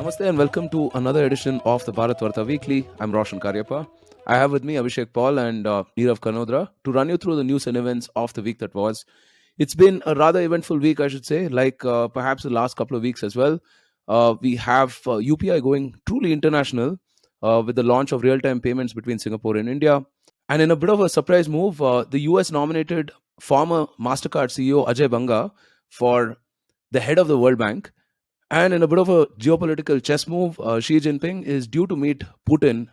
Namaste and welcome to another edition of the Bharat Varta Weekly. I'm Roshan Karyapa. I have with me Abhishek Paul and Nirav Kanodra to run you through the news and events of the week that was. It's been a rather eventful week, I should say, like perhaps the last couple of weeks as well. We have UPI going truly international with the launch of real time payments between Singapore and India. And in a bit of a surprise move, the US nominated former MasterCard CEO Ajay Banga for the head of the World Bank. And in a bit of a geopolitical chess move, Xi Jinping is due to meet Putin.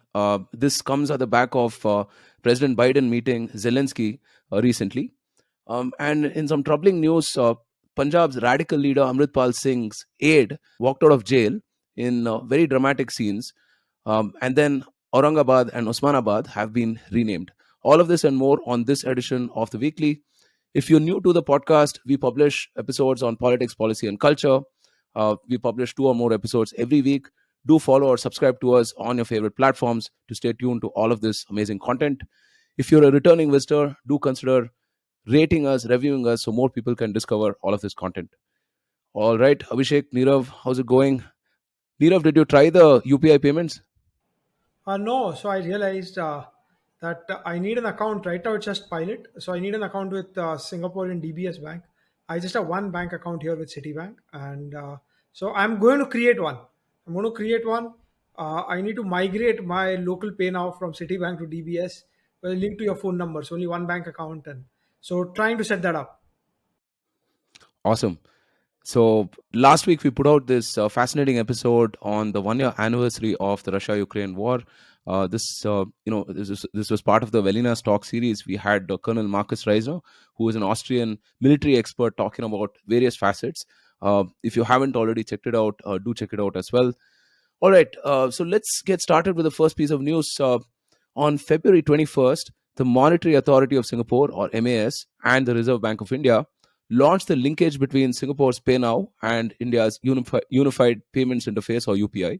This comes at the back of President Biden meeting Zelensky recently. And in some troubling news, Punjab's radical leader Amritpal Singh's aide walked out of jail in very dramatic scenes. And then Aurangabad and Osmanabad have been renamed. All of this and more on this edition of the weekly. If you're new to the podcast, we publish episodes on politics, policy, and culture. We publish 2 or more episodes every week. Do follow or subscribe to us on your favorite platforms to stay tuned to all of this amazing content. If you're a returning visitor, do consider rating us, reviewing us so more people can discover all of this content. All right, Abhishek, Nirav, how's it going? Nirav, did you try the UPI payments? No, so I realized that I need an account right now. It's just pilot, so I need an account with Singaporean DBS Bank. I just have one bank account here with Citibank, and so I'm going to create one. I'm going to create one. I need to migrate my local pay now from Citibank to DBS. Well, link to your phone number. So only one bank account, and so trying to set that up. Awesome. So last week we put out this fascinating episode on the 1 year anniversary of the Russia-Ukraine war. This was part of the Velinas talk series. We had Colonel Marcus Reisner, who is an Austrian military expert, talking about various facets. If you haven't already checked it out, do check it out as well. All right, so let's get started with the first piece of news. On February 21st, the Monetary Authority of Singapore, or MAS, and the Reserve Bank of India launched the linkage between Singapore's PayNow and India's Unified Payments Interface, or UPI.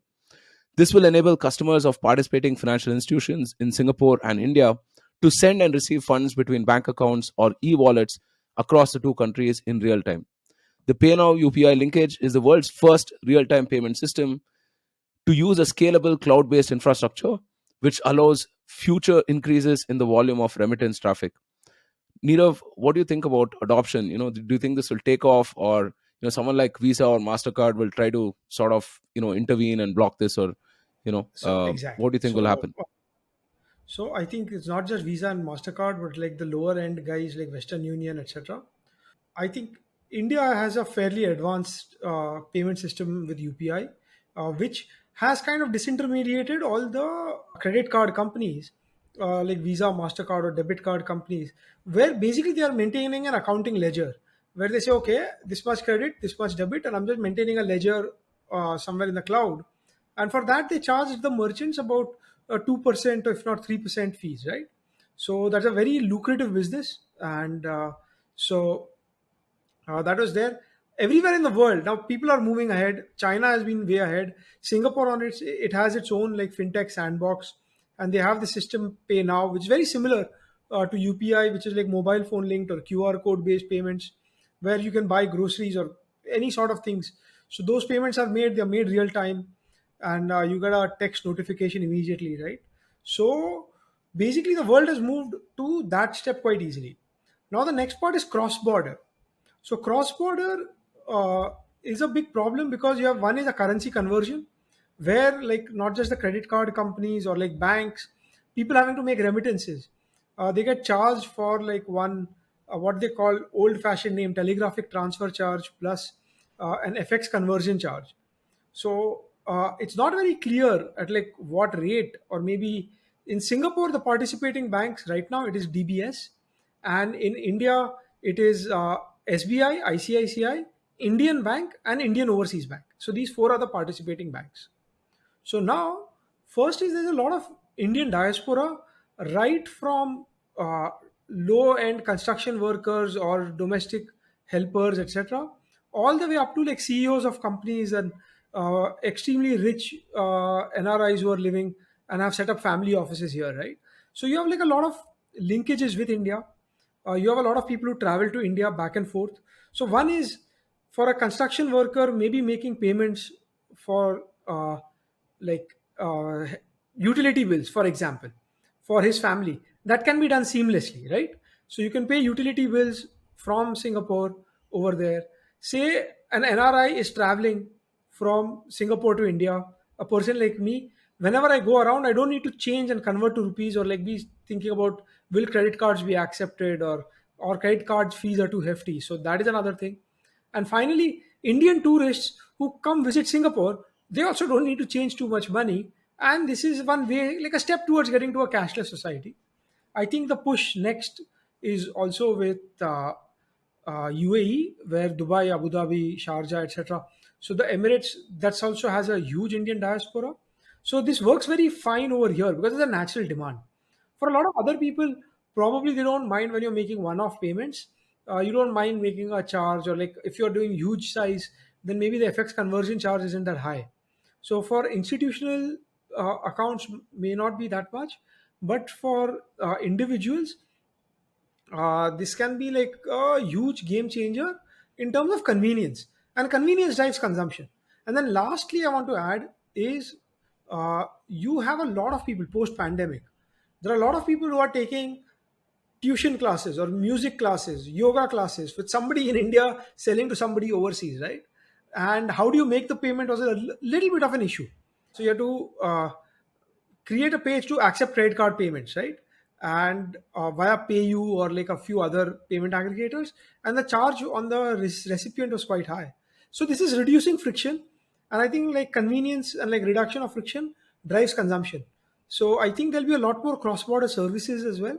This will enable customers of participating financial institutions in Singapore and India to send and receive funds between bank accounts or e wallets across the two countries in real time. The PayNow UPI linkage is the world's first real time payment system to use a scalable cloud based infrastructure, which allows future increases in the volume of remittance traffic. Nirav, what do you think about adoption? Do you think this will take off, or someone like Visa or Mastercard will try to sort of intervene and block this, or So what exactly. do you think will happen? So I think it's not just Visa and Mastercard, but like the lower end guys like Western Union, etc. I think India has a fairly advanced payment system with UPI, which has kind of disintermediated all the credit card companies like Visa, Mastercard, or debit card companies, where basically they are maintaining an accounting ledger where they say, okay, this much credit, this much debit, and I'm just maintaining a ledger somewhere in the cloud. And for that, they charge the merchants about 2%, or if not 3% fees, right? So that's a very lucrative business. And that was there everywhere in the world. Now people are moving ahead. China has been way ahead. Singapore on it has its own like fintech sandbox, and they have the system Pay Now, which is very similar to UPI, which is like mobile phone linked or QR code based payments, where you can buy groceries or any sort of things. So those payments are made. They're made real time, and you get a text notification immediately, right? So basically, the world has moved to that step quite easily. Now the next part is cross border. So cross-border is a big problem because you have one is a currency conversion, where like not just the credit card companies or like banks, people having to make remittances. They get charged for like one what they call old-fashioned name telegraphic transfer charge plus an FX conversion charge. So it's not very clear at like what rate, or maybe in Singapore the participating banks right now it is DBS, and in India it is SBI, ICICI, Indian Bank, and Indian Overseas Bank. So these four are the participating banks. So now, first is there's a lot of Indian diaspora, right from low-end construction workers or domestic helpers, etc., all the way up to like CEOs of companies and extremely rich NRIs who are living and have set up family offices here, right? So you have like a lot of linkages with India. You have a lot of people who travel to India back and forth. So one is for a construction worker, maybe making payments for uh, like utility bills, for example, for his family, that can be done seamlessly, right? So you can pay utility bills from Singapore over there. Say an NRI is traveling from Singapore to India, a person like me, whenever I go around, I don't need to change and convert to rupees or like be thinking about will credit cards be accepted, or credit card fees are too hefty. So that is another thing. And finally, Indian tourists who come visit Singapore, they also don't need to change too much money. And this is one way, like a step towards getting to a cashless society. I think the push next is also with UAE, where Dubai, Abu Dhabi, Sharjah, etc. So the Emirates, that's also has a huge Indian diaspora. So this works very fine over here because there's a natural demand. For a lot of other people, probably they don't mind when you're making one-off payments. You don't mind making a charge, or like if you're doing huge size, then maybe the FX conversion charge isn't that high. So for institutional accounts, may not be that much, but for individuals, this can be like a huge game changer in terms of convenience, and convenience drives consumption. And then lastly, I want to add is you have a lot of people post pandemic. There are a lot of people who are taking tuition classes or music classes, yoga classes with somebody in India selling to somebody overseas, right? And how do you make the payment was a little bit of an issue. So you have to create a page to accept credit card payments, right? And via PayU or like a few other payment aggregators, and the charge on the recipient was quite high. So this is reducing friction, and I think like convenience and like reduction of friction drives consumption. So I think there'll be a lot more cross-border services as well.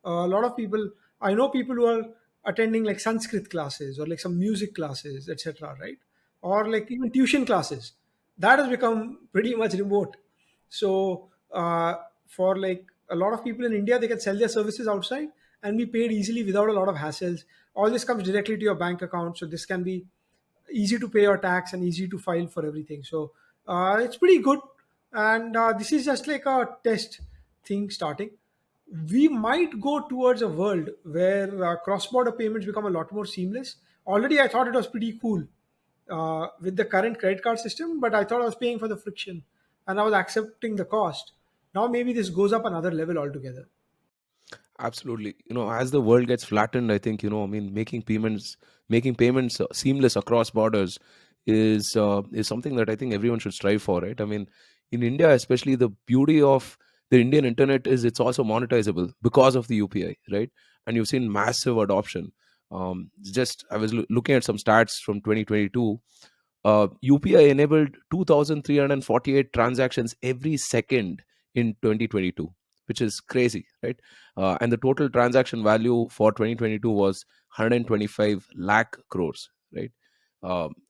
A lot of people, I know people who are attending like Sanskrit classes or like some music classes, etc., right? Or like even tuition classes. That has become pretty much remote. So for like a lot of people in India, they can sell their services outside and be paid easily without a lot of hassles. All this comes directly to your bank account, so this can be easy to pay your tax and easy to file for everything. So it's pretty good, and this is just like a test thing starting. We might go towards a world where cross-border payments become a lot more seamless. Already, I thought it was pretty cool with the current credit card system, but I thought I was paying for the friction and I was accepting the cost. Now maybe this goes up another level altogether. Absolutely. As the world gets flattened, I think, I mean, making payments seamless across borders is something that I think everyone should strive for, right? I mean, in India, especially, the beauty of the Indian internet is it's also monetizable because of the UPI, right? And you've seen massive adoption. Just I was looking at some stats from 2022. UPI enabled 2,348 transactions every second in 2022, which is crazy, right? And the total transaction value for 2022 was 125 lakh crores, right?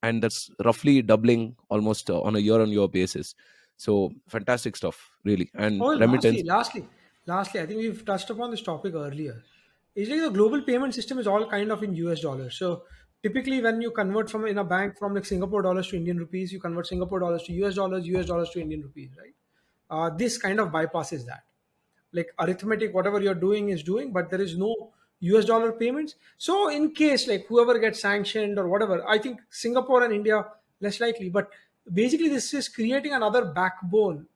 And that's roughly doubling almost on a year-on-year basis. So fantastic stuff, really. And Oh, remittance. lastly, I think we've touched upon this topic earlier. It's like the global payment system is all kind of in US dollars. So typically, when you convert from in a bank from like Singapore dollars to Indian rupees, you convert Singapore dollars to US dollars to Indian rupees, right? This kind of bypasses that. Like arithmetic, whatever you're doing is doing, but there is no US dollar payments. So in case like whoever gets sanctioned or whatever, I think Singapore and India less likely, but basically this is creating another backbone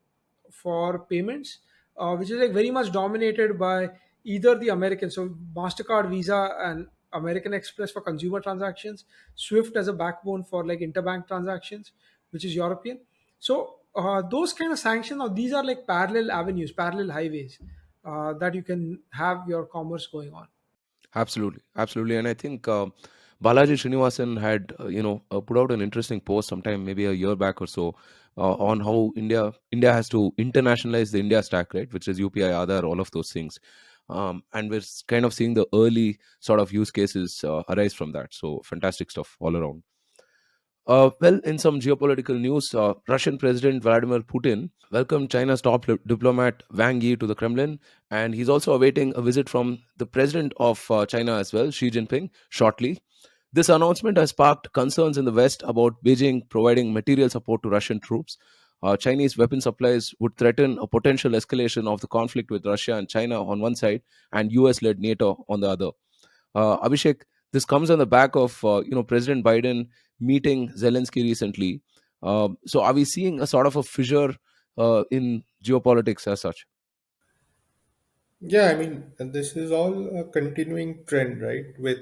for payments, which is like very much dominated by either the American, so Mastercard, Visa, and American Express for consumer transactions, Swift as a backbone for like interbank transactions, which is European. So those kind of sanctions, now these are like parallel avenues, parallel highways that you can have your commerce going on. Absolutely, absolutely. And I think Balaji Srinivasan had, put out an interesting post sometime, maybe a year back or so, on how India has to internationalize the India stack, right? Which is UPI, Aadhaar, all of those things. And we're kind of seeing the early sort of use cases arise from that. So fantastic stuff all around. Well, in some geopolitical news, Russian President Vladimir Putin welcomed China's top diplomat Wang Yi to the Kremlin, and he's also awaiting a visit from the president of China as well, Xi Jinping, shortly. This announcement has sparked concerns in the West about Beijing providing material support to Russian troops. Chinese weapon supplies would threaten a potential escalation of the conflict with Russia and China on one side, and US-led NATO on the other. Abhishek, this comes on the back of President Biden meeting Zelensky recently. So are we seeing a sort of a fissure in geopolitics as such? Yeah, I mean, and this is all a continuing trend, right? With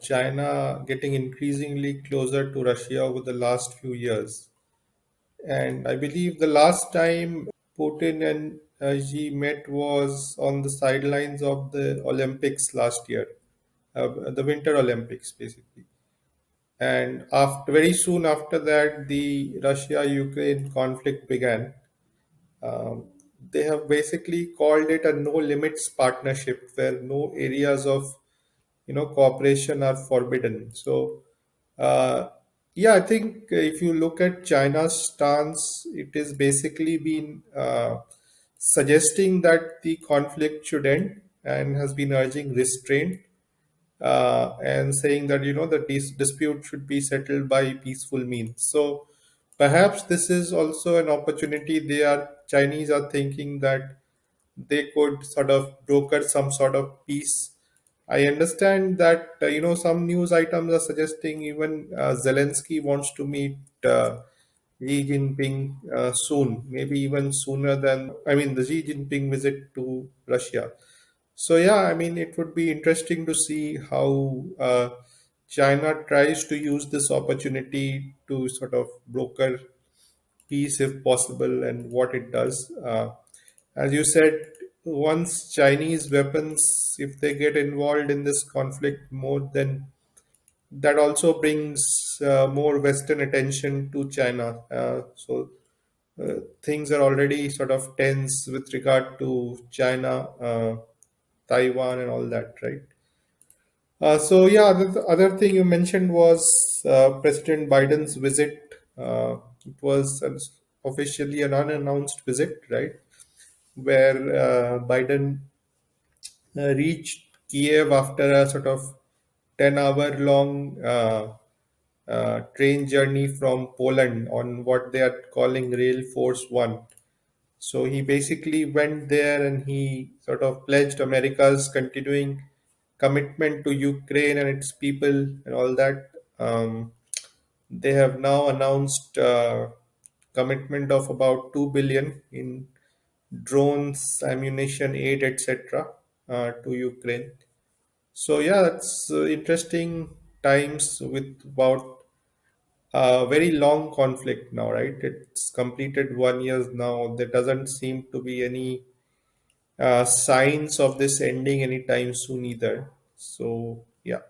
China getting increasingly closer to Russia over the last few years. And I believe the last time Putin and Xi met was on the sidelines of the Olympics last year, the Winter Olympics, basically. And after very soon after that, the Russia-Ukraine conflict began. Um, they have basically called it a no limits partnership where no areas of cooperation are forbidden. So yeah, I think if you look at China's stance, it is basically been suggesting that the conflict should end and has been urging restraint and saying that the dispute should be settled by peaceful means. So perhaps this is also an opportunity. Chinese are thinking that they could sort of broker some sort of peace. I understand that some news items are suggesting even Zelensky wants to meet Xi Jinping soon, maybe even sooner than the Xi Jinping visit to Russia. So yeah, I mean, it would be interesting to see how China tries to use this opportunity to sort of broker peace if possible, and what it does. As you said, once Chinese weapons, if they get involved in this conflict more, then that also brings more Western attention to China. Things are already sort of tense with regard to China, Taiwan, and all that, right? So yeah, the other thing you mentioned was President Biden's visit. It was officially an unannounced visit, right? Where Biden reached Kiev after a sort of 10-hour long train journey from Poland on what they are calling Rail Force One. So he basically went there and he sort of pledged America's continuing commitment to Ukraine and its people and all that. They have now announced commitment of about 2 billion in drones, ammunition, aid, etc., to Ukraine. So yeah, it's interesting times with about a very long conflict now, right? It's completed 1 year now. There doesn't seem to be any signs of this ending anytime soon either. So yeah.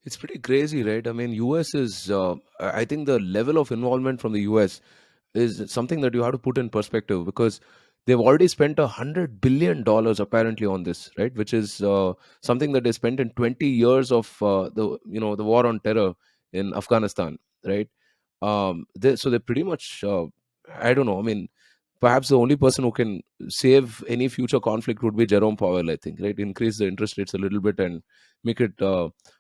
It's pretty crazy, right? I mean, US is, I think the level of involvement from the US is something that you have to put in perspective, because they've already spent $100 billion apparently on this, right? Which is something that they spent in 20 years of the war on terror in Afghanistan, right? So they're pretty much, I don't know. I mean, perhaps the only person who can save any future conflict would be Jerome Powell, I think, right? Increase the interest rates a little bit and make it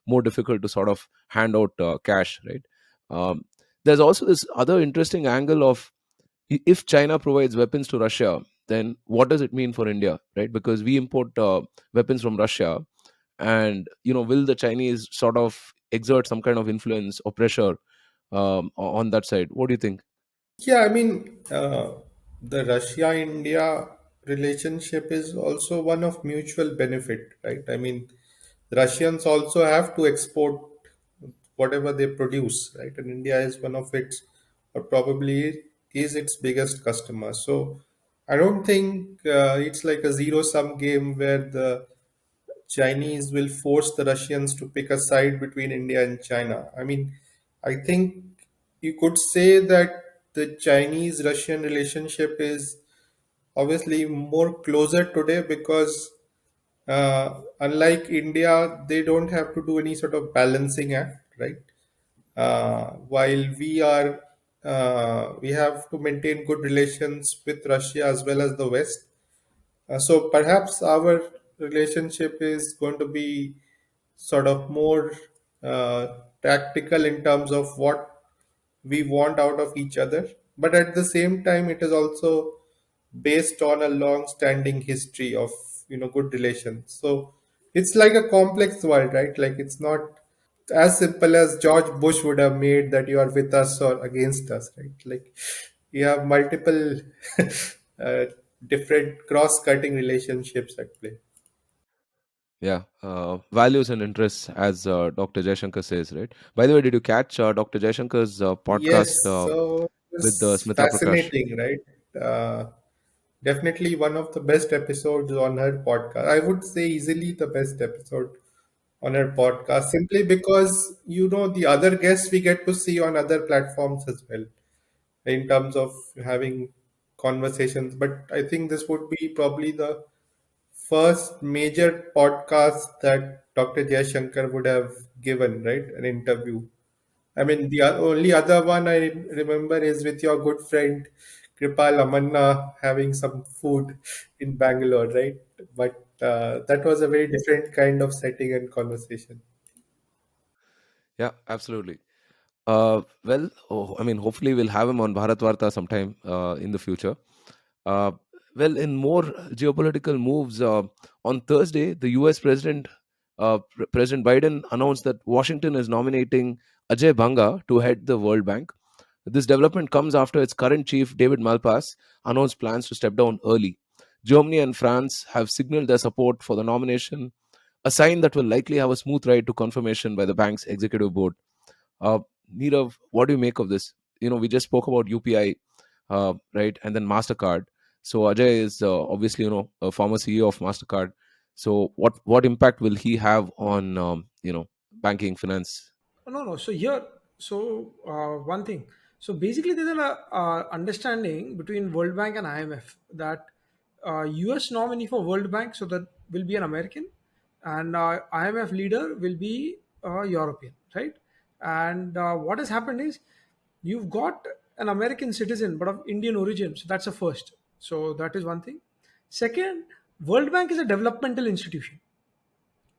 more difficult to sort of hand out cash, right? Um, there's also this other interesting angle of, if China provides weapons to Russia, then what does it mean for India, right? Because we import weapons from Russia, and will the Chinese sort of exert some kind of influence or pressure on that side? What do you think? Yeah, I mean, the Russia-India relationship is also one of mutual benefit, right? I mean, Russians also have to export whatever they produce, right? And India is one of its, or probably is its biggest customer. So I don't think it's like a zero-sum game where the Chinese will force the Russians to pick a side between India and China. I mean, I think you could say that the Chinese Russian relationship is obviously more closer today because unlike India, they don't have to do any sort of balancing act, right? While we have to maintain good relations with Russia as well as the West. So perhaps our relationship is going to be sort of more tactical in terms of what we want out of each other. But at the same time, it is also based on a long-standing history of good relations. So it's like a complex world, right? Like it's not. as simple as George Bush would have made that you are with us or against us, right? Like you have multiple uh, different cross-cutting relationships at play. Yeah, values and interests, as Dr. Jaishankar says, right? By the way, did you catch Dr. Jaishankar's podcast Yes, so with it's Smita Prakash? fascinating, right? Definitely one of the best episodes on her podcast. I would say easily the best episode on her podcast, simply because the other guests we get to see on other platforms as well in terms of having conversations. But I think this would be probably the first major podcast that Dr. Jayashankar would have given, right? An interview. I mean, the only other one I remember is with your good friend Kripal Amanna having some food in Bangalore, right? But that was a very different kind of setting and conversation. Yeah, absolutely. Well, I mean, hopefully we'll have him on Bharat Varta sometime in the future. Uh, well, in more geopolitical moves, on Thursday, the U.S. President Biden announced that Washington is nominating Ajay Banga to head the World Bank. This development comes after its current chief, David Malpass, announced plans to step down early. Germany and France have signaled their support for the nomination, a sign that will likely have a smooth ride to confirmation by the bank's executive board. Uh, Nirav, what do you make of this? We just spoke about UPI, right, and then Mastercard. So Ajay is obviously a former CEO of Mastercard. So what impact will he have on banking finance? No, no. So here, one thing. So basically, there's an understanding between World Bank and IMF that US nominee for World Bank, so that will be an American, and IMF leader will be European, right? And what has happened is you've got an American citizen but of Indian origin, so that's a first. So that is one thing. Second, World Bank is a developmental institution.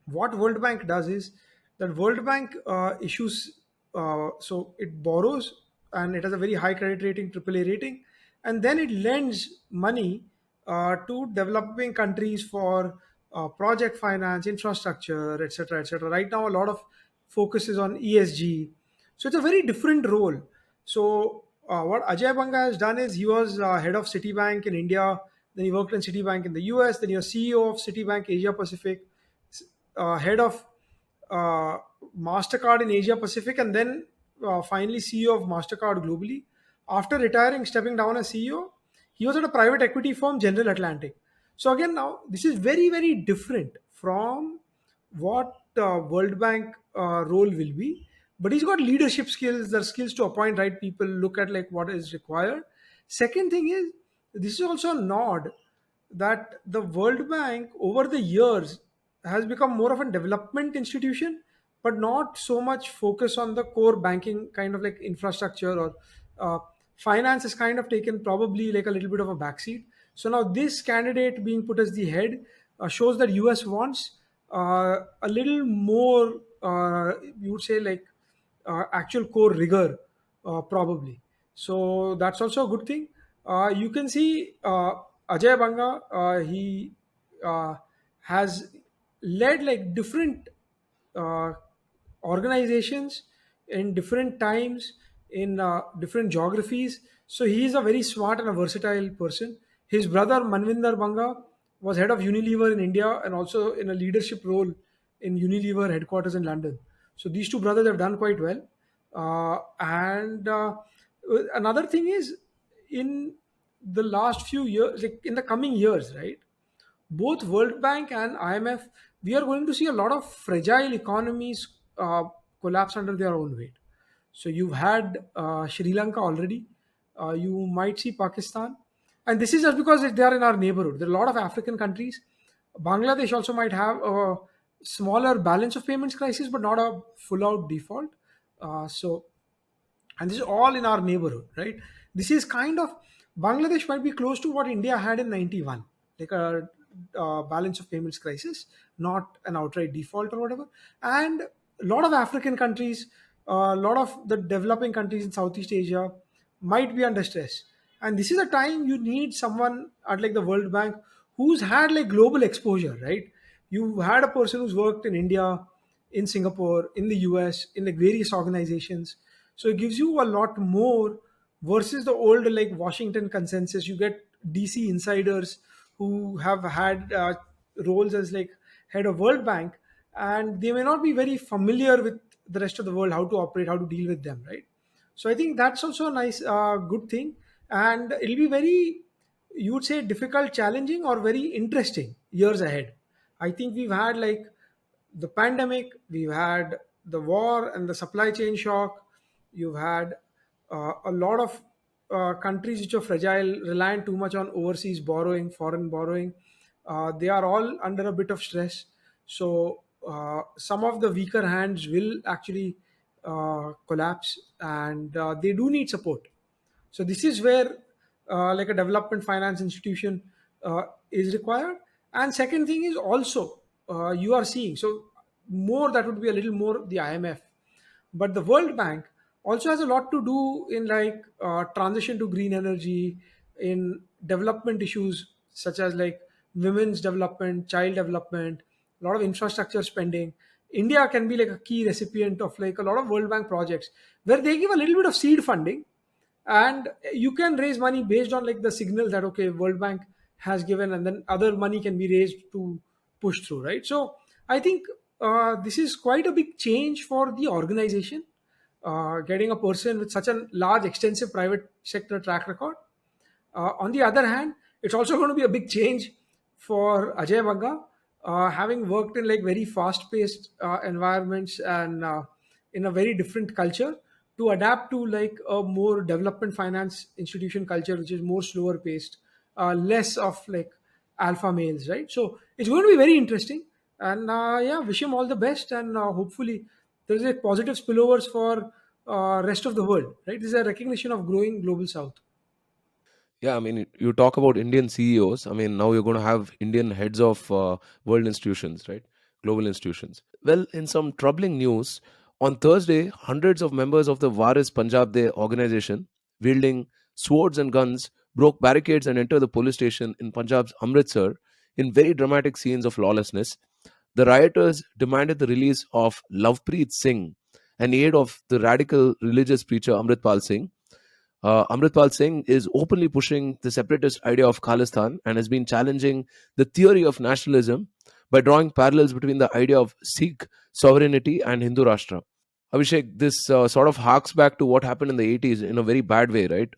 What World Bank does is that World Bank issues, so it borrows and it has a very high credit rating, AAA rating, and then it lends money to developing countries for project finance, infrastructure, etc., etc. Right now, a lot of focus is on ESG, so it's a very different role. So what Ajay Banga has done is he was head of Citibank in India, then he worked in Citibank in the US, then he was CEO of Citibank Asia Pacific, head of uh, Mastercard in Asia Pacific, and then finally CEO of Mastercard globally. After retiring, stepping down as CEO, he was at a private equity firm, General Atlantic. So again, now this is very very different from what World Bank role will be. But he's got leadership skills, the skills to appoint right people, look at like what is required. Second thing is this is also a nod that the World Bank over the years has become more of a development institution, but not so much focus on the core banking kind of like infrastructure or uh, finance has kind of taken probably like a little bit of a backseat. So now this candidate being put as the head shows that US wants a little more, you would say like actual core rigor, probably. So that's also a good thing. You can see Ajay Banga, he uh, has led like different uh, organizations in different times in different geographies. So he is a very smart and a versatile person. His brother Manvinder Banga was head of Unilever in India and also in a leadership role in Unilever headquarters in London. So these two brothers have done quite well. And another thing is in the last few years, like in the coming years, right? Both World Bank and IMF, we are going to see a lot of fragile economies collapse under their own weight. So you've had Sri Lanka already. You might see Pakistan, and this is just because they are in our neighborhood. There are a lot of African countries. Bangladesh also might have a smaller balance of payments crisis, but not a full-out default. So and this is all in our neighborhood, right? This is kind of Bangladesh might be close to what India had in 91, like a balance of payments crisis, not an outright default or whatever. And a lot of African countries, a lot of the developing countries in Southeast Asia might be under stress. And this is a time you need someone at like the World Bank who's had like global exposure, right? You had a person who's worked in India, in Singapore, in the US, in like various organizations. So it gives you a lot more versus the old like Washington consensus. You get DC insiders who have had roles as like head of World Bank, and they may not be very familiar with the rest of the world, how to operate, how to deal with them, right? So I think that's also a nice, good thing, and it'll be very, you would say, difficult, challenging, or very interesting years ahead. I think we've had like the pandemic, we've had the war and the supply chain shock, you've had a lot of countries which are fragile, reliant too much on overseas borrowing, foreign borrowing. They are all under a bit of stress. So some of the weaker hands will actually collapse, and they do need support. So this is where like a development finance institution is required. And second thing is also, you are seeing, so more, that would be a little more the IMF, but the World Bank also has a lot to do in like transition to green energy, in development issues such as like women's development, child development, a lot of infrastructure spending. India can be like a key recipient of like a lot of World Bank projects where they give a little bit of seed funding, and you can raise money based on like the signal that okay, World Bank has given, and then other money can be raised to push through, right? So I think this is quite a big change for the organization, getting a person with such a large extensive private sector track record. On the other hand, it's also going to be a big change for Ajay Bagga, having worked in like very fast-paced environments and in a very different culture, to adapt to like a more development finance institution culture, which is more slower paced, less of like alpha males, right? So it's going to be very interesting, and yeah, wish him all the best, and hopefully there is a positive spillovers for rest of the world, right? This is a recognition of growing global south. Yeah, I mean, you talk about Indian CEOs. I mean, now you're going to have Indian heads of world institutions, right? Global institutions. Well, in some troubling news, on Thursday, hundreds of members of the Waris Punjab Day organization, wielding swords and guns, broke barricades and entered the police station in Punjab's Amritsar in very dramatic scenes of lawlessness. The rioters demanded the release of Lovepreet Singh, an aide of the radical religious preacher Amritpal Singh. Amritpal Singh is openly pushing the separatist idea of Khalistan and has been challenging the theory of nationalism by drawing parallels between the idea of Sikh sovereignty and Hindu Rashtra. Abhishek, this sort of harks back to what happened in the 80s in a very bad way, right?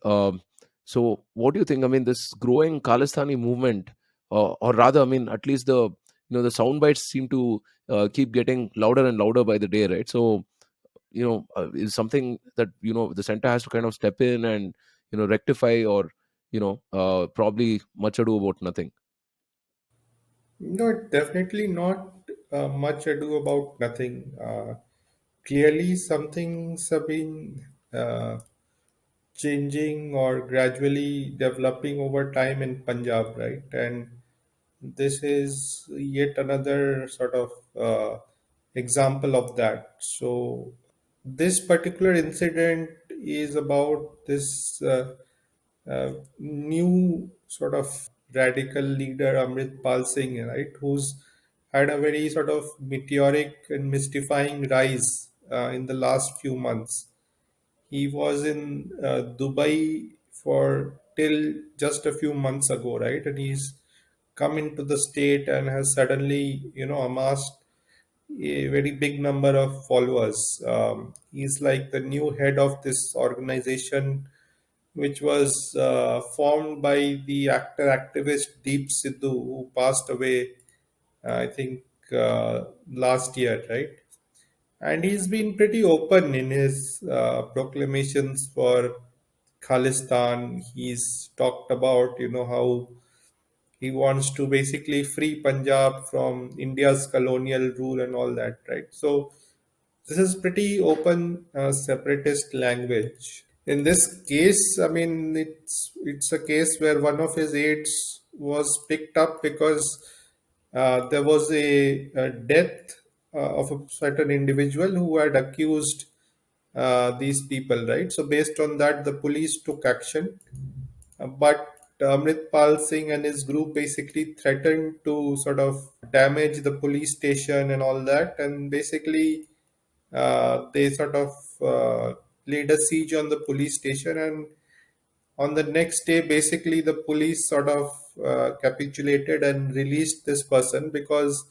So, what do you think? I mean, this growing Khalistani movement, or rather, I mean, at least the sound bites seem to keep getting louder and louder by the day, right? So, is something that the center has to kind of step in and rectify, or probably much ado about nothing. No, definitely not much ado about nothing. Clearly, some things have been changing or gradually developing over time in Punjab, right? And this is yet another sort of example of that. So, this particular incident is about this new sort of radical leader Amrit Pal Singh, right, who's had a very sort of meteoric and mystifying rise in the last few months. He was in Dubai for till just a few months ago, right? And he's come into the state and has suddenly, amassed a very big number of followers. He's like the new head of this organization, which was formed by the actor activist Deep Sidhu, who passed away, I think, last year, right? And he's been pretty open in his proclamations for Khalistan. He's talked about, how he wants to basically free Punjab from India's colonial rule and all that, right? So this is pretty open separatist language. In this case, I mean, it's a case where one of his aides was picked up because there was a death of a certain individual who had accused these people, right? So based on that, the police took action, but Amritpal Singh and his group basically threatened to sort of damage the police station and all that, and basically they sort of laid a siege on the police station. And on the next day, basically, the police sort of capitulated and released this person, because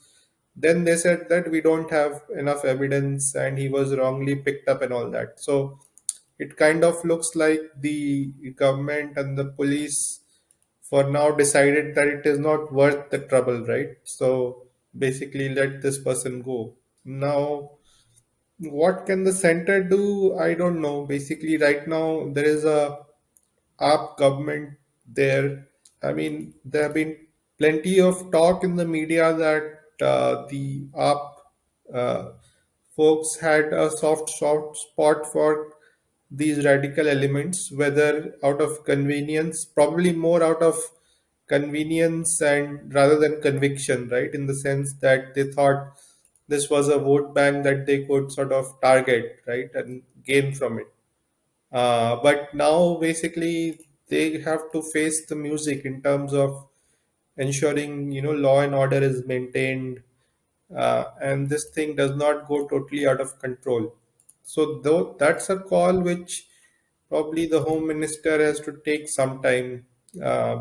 then they said that we don't have enough evidence and he was wrongly picked up and all that. So it kind of looks like the government and the police for now decided that it is not worth the trouble, right? So basically, let this person go. Now, what can the center do? I don't know. Basically, right now, there is a AAP government there. I mean, there have been plenty of talk in the media that the AAP folks had a soft spot for these radical elements, whether out of convenience, probably more out of convenience and rather than conviction, right? In the sense that they thought this was a vote bank that they could sort of target, right, and gain from it. But now basically they have to face the music in terms of ensuring law and order is maintained, and this thing does not go totally out of control. So though that's a call which probably the home minister has to take some time,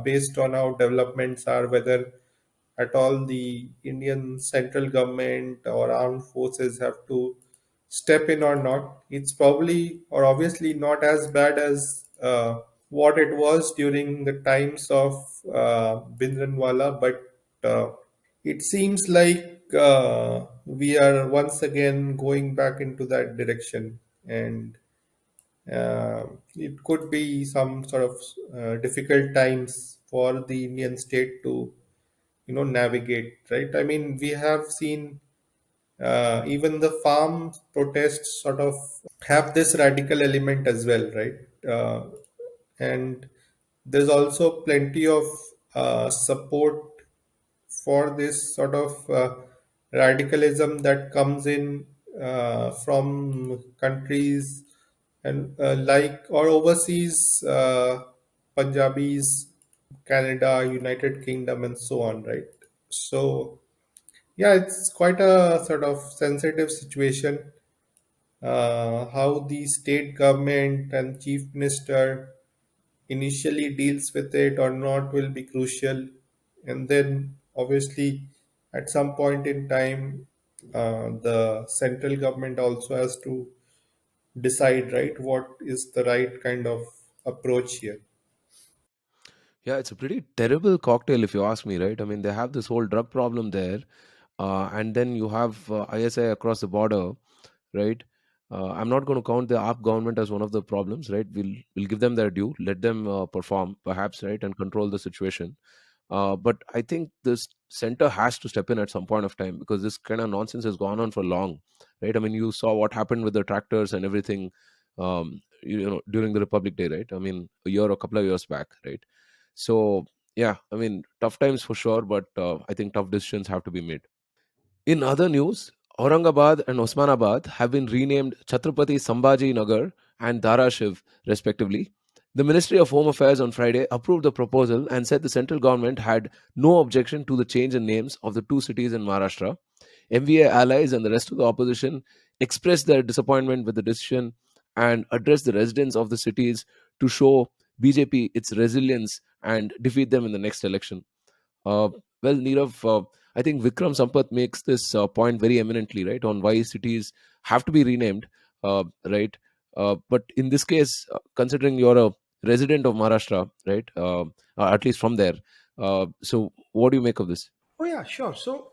based on how developments are, whether at all the Indian central government or armed forces have to step in or not. It's probably or obviously not as bad as what it was during the times of Bindranwala, but it seems like we are once again going back into that direction, and uh, it could be some sort of difficult times for the Indian state to navigate, right? I mean, we have seen even the farm protests sort of have this radical element as well, right? And there's also plenty of support for this sort of radicalism that comes in from countries and like or overseas, Punjabis, Canada, United Kingdom, and so on, right? So yeah, it's quite a sort of sensitive situation. How the state government and chief minister initially deals with it or not will be crucial. And then, obviously, at some point in time, the central government also has to decide, right, what is the right kind of approach here. Yeah, it's a pretty terrible cocktail if you ask me, right? I mean, they have this whole drug problem there, and then you have ISI across the border, right? I'm not going to count the AAP government as one of the problems, right? We'll give them their due, let them perform, perhaps, right, and control the situation. But I think this center has to step in at some point of time, because this kind of nonsense has gone on for long, right? I mean, you saw what happened with the tractors and everything, during the Republic Day, right? I mean, a year or a couple of years back, right? So yeah, I mean, tough times for sure, but I think tough decisions have to be made. In other news, Aurangabad and Osmanabad have been renamed Chhatrapati Sambhaji Nagar and Dharashiv, respectively. The Ministry of Home Affairs on Friday approved the proposal and said the central government had no objection to the change in names of the two cities in Maharashtra. MVA allies and the rest of the opposition expressed their disappointment with the decision and addressed the residents of the cities to show BJP its resilience and defeat them in the next election. Uh, well, Nirav, I think Vikram Sampath makes this point very eminently, right, on why cities have to be renamed, right? But in this case, considering you're a resident of Maharashtra, right, at least from there, so what do you make of this? Oh yeah, sure. So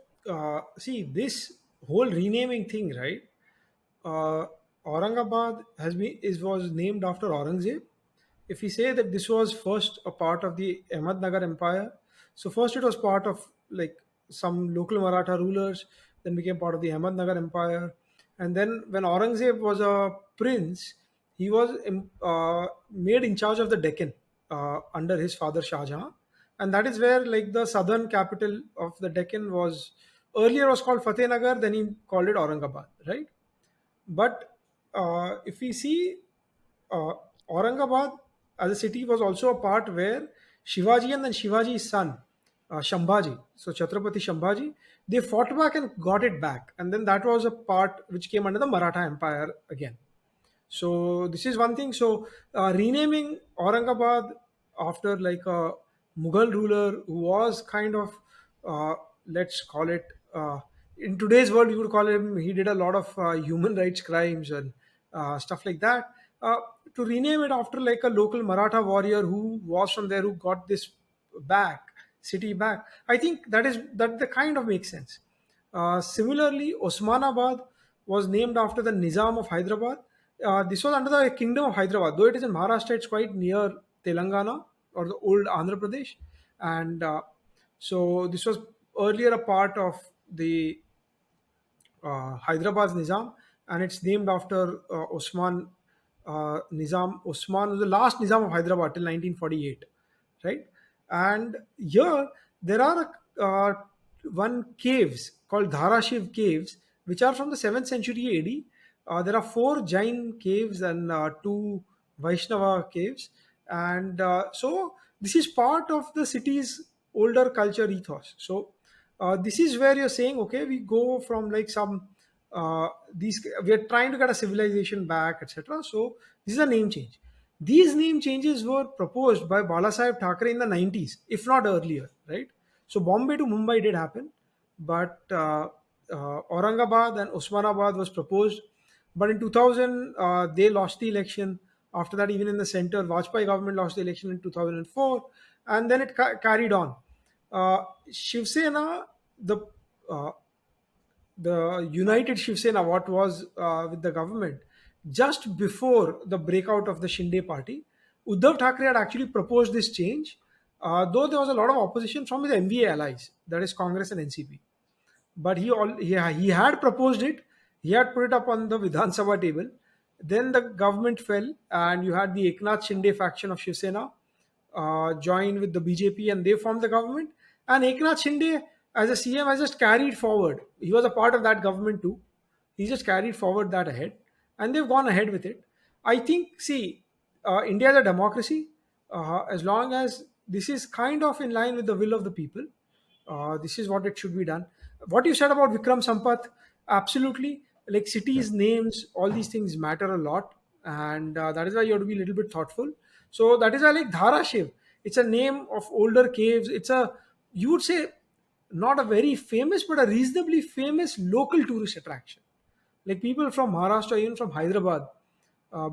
see this whole renaming thing, right? uh, Aurangabad was named after Aurangzeb. If we say that this was first a part of the Ahmednagar Empire, so first it was part of like some local Maratha rulers, then became part of the Ahmednagar Empire, and then when Aurangzeb was a prince, he was made in charge of the Deccan under his father Shah Jahan, and that is where like the southern capital of the Deccan was earlier was called Fatehnagar, then he called it Aurangabad, right? But if we see, uh, Aurangabad as a city was also a part where Shivaji and then Shivaji's son, Shambhaji. So Chhatrapati Shambhaji, they fought back and got it back, and then that was a part which came under the Maratha Empire again. So this is one thing. So renaming Aurangabad after like a Mughal ruler who was kind of, uh, let's call it, in today's world you would call him, he did a lot of human rights crimes and stuff like that. Uh, to rename it after like a local Maratha warrior who was from there, who got this back, city back, I think that the kind of makes sense. Similarly, Osmanabad was named after the Nizam of Hyderabad. This was under the Kingdom of Hyderabad. Though it is in Maharashtra, it's quite near Telangana or the old Andhra Pradesh. And so this was earlier a part of the Hyderabad's Nizam, and it's named after Osman Nizam. Osman was the last Nizam of Hyderabad till 1948, right? And here there are one caves called Dharashiv caves, which are from the 7th century AD. There are four Jain caves and two Vaishnava caves, and so this is part of the city's older culture ethos. So this is where you're saying, okay, we go from like some these we are trying to get a civilization back, etc. So this is a name change. These name changes were proposed by Balasaheb Thackeray in the 90s, if not earlier, right? So Bombay to Mumbai did happen, but Aurangabad and Osmanabad was proposed. But in 2000, they lost the election. After that, even in the center, Vajpayee government lost the election in 2004, and then it carried on. Shiv Sena, uh, the United Shiv Sena, what was with the government, just before the breakout of the Shinde party, Uddhav Thackeray had actually proposed this change, though there was a lot of opposition from his MVA allies, that is Congress and NCP. But he had proposed it. He had put it up on the Vidhan Sabha table. Then the government fell, and you had the Eknath Shinde faction of Shiv Sena joined with the BJP, and they formed the government. And Eknath Shinde, as a CM, has just carried forward. He was a part of that government too. He just carried forward that ahead, and they've gone ahead with it. I think, see, India is a democracy. As long as this is kind of in line with the will of the people, this is what it should be done. What you said about Vikram Sampath, absolutely. Like cities, names, all these things matter a lot, and that is why you have to be a little bit thoughtful. So that is why, like Dharashiv, it's a name of older caves. It's a, you would say, not a very famous, but a reasonably famous local tourist attraction. Like people from Maharashtra, even from Hyderabad,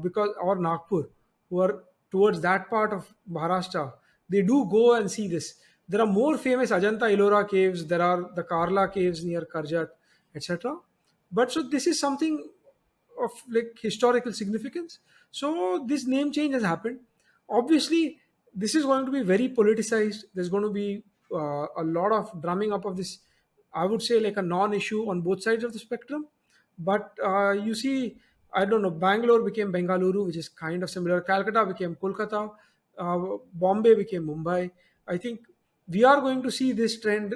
because or Nagpur, who are towards that part of Maharashtra, they do go and see this. There are more famous Ajanta Ellora caves. There are the Karla caves near Karjat, etc. But so this is something of like historical significance. So this name change has happened. Obviously, this is going to be very politicized. There's going to be a lot of drumming up of this. I would say like a non-issue on both sides of the spectrum. But you see, I don't know, Bangalore became Bengaluru, which is kind of similar. Calcutta became Kolkata. Bombay became Mumbai. I think we are going to see this trend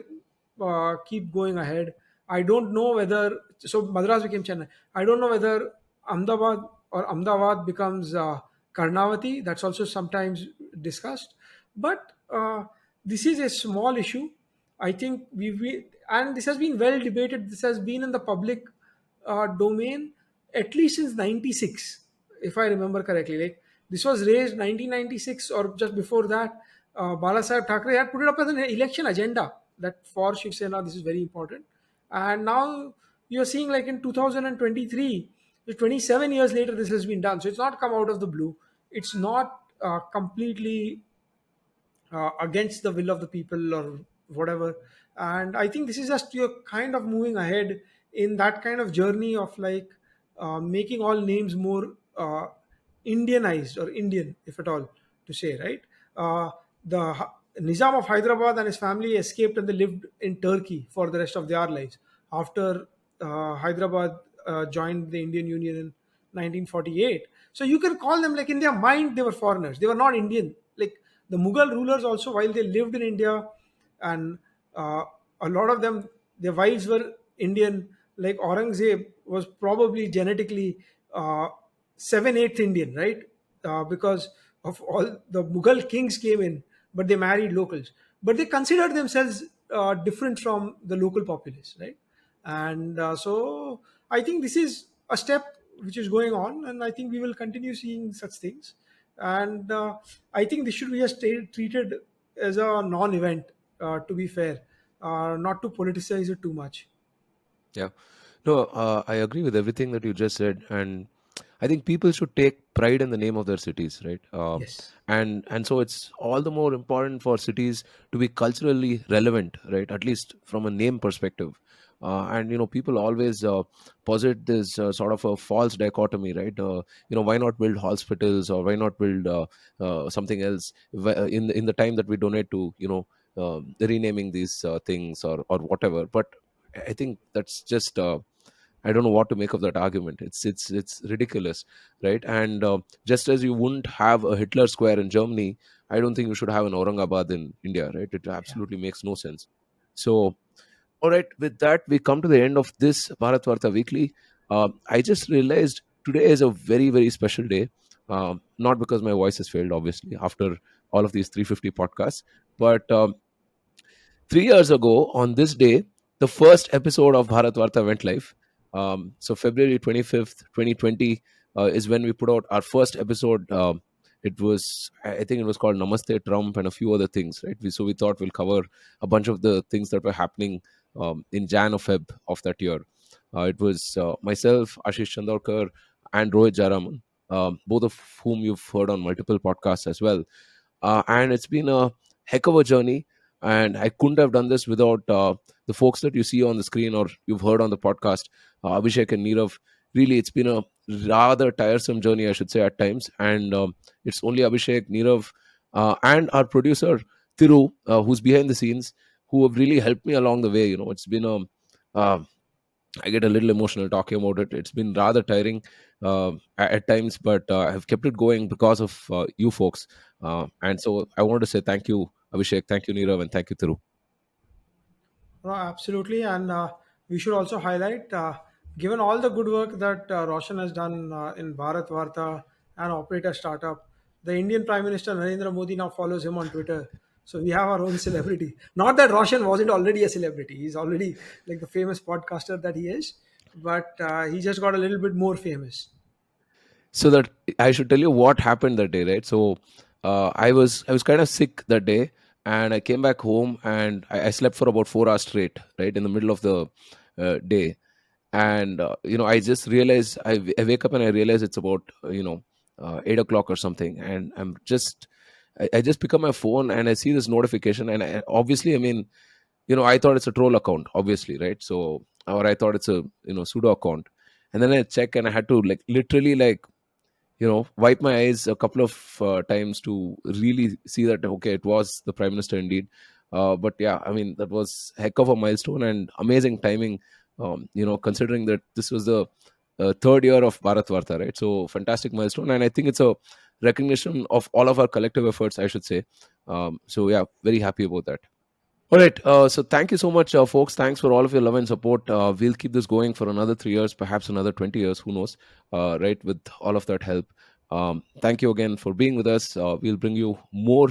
keep going ahead. I don't know whether, so Madras became Chennai. I don't know whether Ahmedabad becomes Karnavati. That's also sometimes discussed. But this is a small issue. I think and this has been well debated. This has been in the public domain at least since 96, if I remember correctly. Like this was raised 1996 or just before that. Balasaheb Thackeray had put it up as an election agenda that for Shiv Sena this is very important. And now you're seeing like in 2023, 27 years later, this has been done. So it's not come out of the blue. It's not completely against the will of the people or whatever. And I think this is just you're kind of moving ahead in that kind of journey of like making all names more Indianized or Indian, if at all to say, right? The Nizam of Hyderabad and his family escaped and they lived in Turkey for the rest of their lives after Hyderabad joined the Indian Union in 1948. So you can call them, like, in their mind they were foreigners. They were not Indian. Like the Mughal rulers also, while they lived in India, and a lot of them, their wives were Indian. Like Aurangzeb was probably genetically 7/8 Indian, right? Because of all the Mughal kings came in but they married locals. But they considered themselves different from the local populace, right? And so I think this is a step which is going on, and I think we will continue seeing such things. And I think this should be just treated as a non-event, to be fair, not to politicize it too much. Yeah. No, I agree with everything that you just said, and I think people should take pride in the name of their cities, right? Yes. And so it's all the more important for cities to be culturally relevant, right? At least from a name perspective. And people always posit this sort of a false dichotomy, right? Why not build hospitals, or why not build something else in the time that we donate to renaming these things, or whatever. But I think that's just I don't know what to make of that argument. It's ridiculous, right? And just as you wouldn't have a Hitler Square in Germany, I don't think you should have an Aurangabad in India, right? It Yeah. absolutely makes no sense. So, all right, with that, we come to the end of this Bharat Varta Weekly. I just realized today is a very, very special day. Not because my voice has failed, obviously, after all of these 350 podcasts, but 3 years ago on this day, the first episode of Bharat Varta went live. So February 25th, 2020 is when we put out our first episode. It was, I think it was called Namaste Trump and a few other things, right? So we thought we'll cover a bunch of the things that were happening in Jan or Feb of that year. It was myself, Ashish Chandorkar, and Rohit Jaraman, both of whom you've heard on multiple podcasts as well. And it's been a heck of a journey, and I couldn't have done this without the folks that you see on the screen or you've heard on the podcast, Abhishek and Nirav. Really, it's been a rather tiresome journey, I should say, at times. And it's only Abhishek, Nirav, and our producer Thiru, who's behind the scenes, who have really helped me along the way. It's been a uh, I get a little emotional talking about it. It's been rather tiring at times, but I've kept it going because of you folks. And so I wanted to say thank you, Abhishek, thank you, Nirav, and thank you, Thiru. No, absolutely. And we should also highlight, given all the good work that Roshan has done in Bharat Varta and Operator Startup, the Indian Prime Minister Narendra Modi now follows him on Twitter. So we have our own celebrity. Not that Roshan wasn't already a celebrity. He's already like the famous podcaster that he is, but he just got a little bit more famous. So that I should tell you what happened that day, right? So I was kind of sick that day, and I came back home and I slept for about 4 hours straight, right in the middle of the day. And I just realized I wake up and I realize it's about 8 o'clock or something, and I just pick up my phone and I see this notification, and obviously, I mean, I thought it's a troll account, obviously, right? So, or I thought it's a pseudo account, and then I check and I had to like literally like wipe my eyes a couple of times to really see that okay, it was the prime minister indeed. But yeah, I mean, that was heck of a milestone and amazing timing, considering that this was the third year of Bharat Varta, right? So fantastic milestone, and I think it's a recognition of all of our collective efforts, I should say. So yeah, very happy about that. All right. So thank you so much, folks. Thanks for all of your love and support. We'll keep this going for another 3 years, perhaps another 20 years. Who knows? Right. With all of that help. Thank you again for being with us. We'll bring you more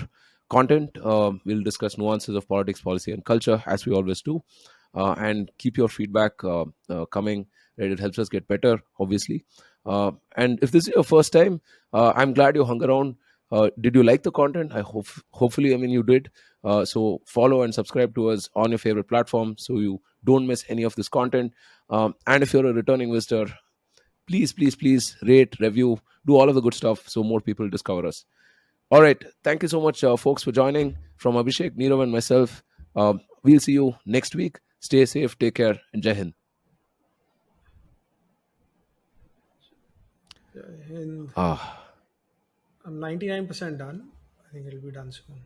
content. We'll discuss nuances of politics, policy, and culture, as we always do. And keep your feedback coming. Right? It helps us get better, obviously. And if this is your first time, I'm glad you hung around. Did you like the content? I hope, hopefully, I mean, you did. So follow and subscribe to us on your favorite platform so you don't miss any of this content. And if you're a returning visitor, please, please, please rate, review, do all of the good stuff so more people discover us. All right. Thank you so much, folks, for joining. From Abhishek, Nirav, and myself, we'll see you next week. Stay safe, take care, and Jai Hind. And Ah. I'm 99% done. I think it'll be done soon.